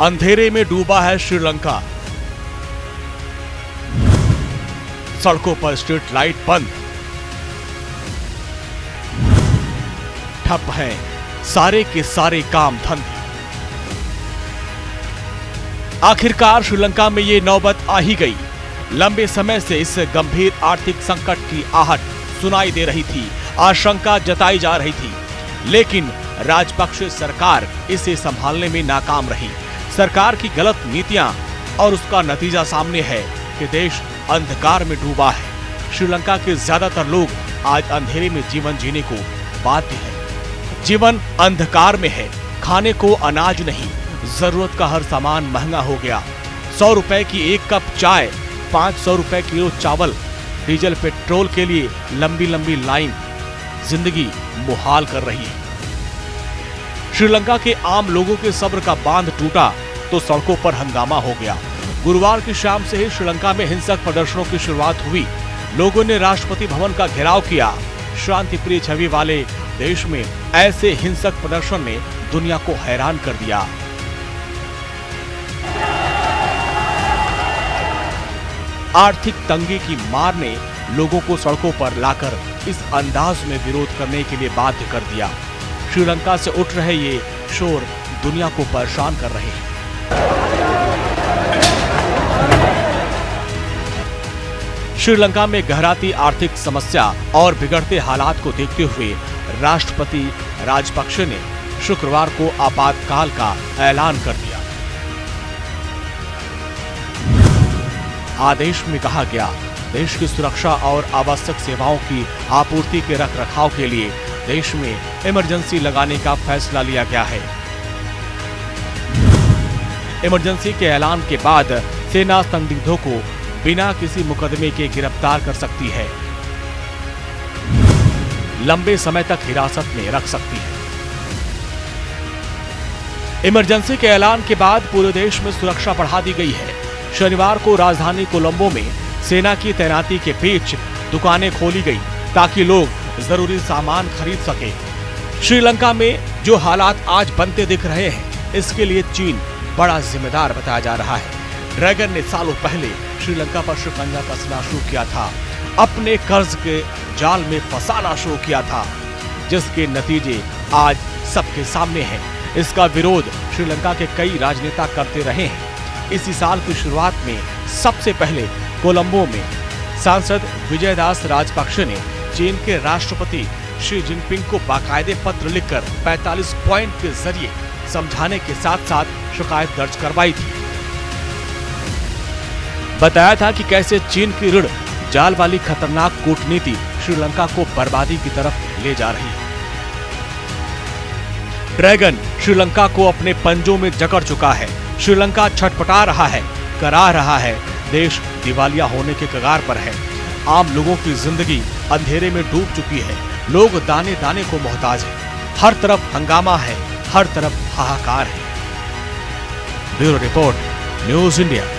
अंधेरे में डूबा है श्रीलंका। सड़कों पर स्ट्रीट लाइट बंद, ठप हैं सारे के सारे काम धंधे। आखिरकार श्रीलंका में ये नौबत आ ही गई। लंबे समय से इस गंभीर आर्थिक संकट की आहट सुनाई दे रही थी, आशंका जताई जा रही थी, लेकिन राजपक्षे सरकार इसे संभालने में नाकाम रही। सरकार की गलत नीतियां और उसका नतीजा सामने है कि देश अंधकार में डूबा है। श्रीलंका के ज्यादातर लोग आज अंधेरे में जीवन जीने को बाध्य हैं। जीवन अंधकार में है। खाने को अनाज नहीं, जरूरत का हर सामान महंगा हो गया। 100 रुपए की एक कप चाय, 500 रुपए किलो चावल, डीजल पेट्रोल के लिए लंबी लंबी लाइन जिंदगी मुहाल कर रही है। श्रीलंका के आम लोगों के सब्र का बांध टूटा तो सड़कों पर हंगामा हो गया। गुरुवार की शाम से ही श्रीलंका में हिंसक प्रदर्शनों की शुरुआत हुई। लोगों ने राष्ट्रपति भवन का घेराव किया। शांति प्रिय छवि वाले देश में ऐसे हिंसक प्रदर्शन ने दुनिया को हैरान कर दिया। आर्थिक तंगी की मार ने लोगों को सड़कों पर लाकर इस अंदाज में विरोध करने के लिए बाध्य कर दिया। श्रीलंका से उठ रहे ये शोर दुनिया को परेशान कर रहे हैं। श्रीलंका में गहराती आर्थिक समस्या और बिगड़ते हालात को देखते हुए राष्ट्रपति राजपक्षे ने शुक्रवार को आपातकाल का ऐलान कर दिया। आदेश में कहा गया, देश की सुरक्षा और आवश्यक सेवाओं की आपूर्ति के रखरखाव के लिए देश में इमरजेंसी लगाने का फैसला लिया गया है। इमरजेंसी के ऐलान के बाद सेना संदिग्धों को बिना किसी मुकदमे के गिरफ्तार कर सकती है, लंबे समय तक हिरासत में रख सकती है। इमरजेंसी के ऐलान के बाद पूरे देश में सुरक्षा बढ़ा दी गई है। शनिवार को राजधानी कोलंबो में सेना की तैनाती के बीच दुकानें खोली गई ताकि लोग जरूरी सामान खरीद सके। श्रीलंका में जो हालात आज बनते दिख रहे हैं, इसके लिए चीन बड़ा जिम्मेदार बताया जा रहा है। ड्रैगन ने सालों पहले श्रीलंका पर शिकंजा कसना शुरू किया था, अपने कर्ज के जाल में फंसाना शुरू किया था, जिसके नतीजे आज सबके सामने हैं। इसका विरोध श्रीलंका के कई राजनेता करते रहे हैं। इसी साल की शुरुआत में सबसे पहले कोलंबो में सांसद विजयदास राजपक्षे ने चीन के राष्ट्रपति शी जिनपिंग को बाकायदे पत्र लिखकर 45 पॉइंट के जरिए समझाने के साथ साथ शिकायत दर्ज करवाई थी। बताया था कि कैसे चीन की ऋण जाल वाली खतरनाक कूटनीति श्रीलंका को बर्बादी की तरफ ले जा रही है। ड्रैगन श्रीलंका को अपने पंजों में जकड़ चुका है। श्रीलंका छटपटा रहा है, करा रहा है, देश दिवालिया होने के कगार पर है। आम लोगों की जिंदगी अंधेरे में डूब चुकी है। लोग दाने दाने को मोहताज हैं। हर तरफ हंगामा है, हर तरफ हाहाकार है। Bureau report, news India.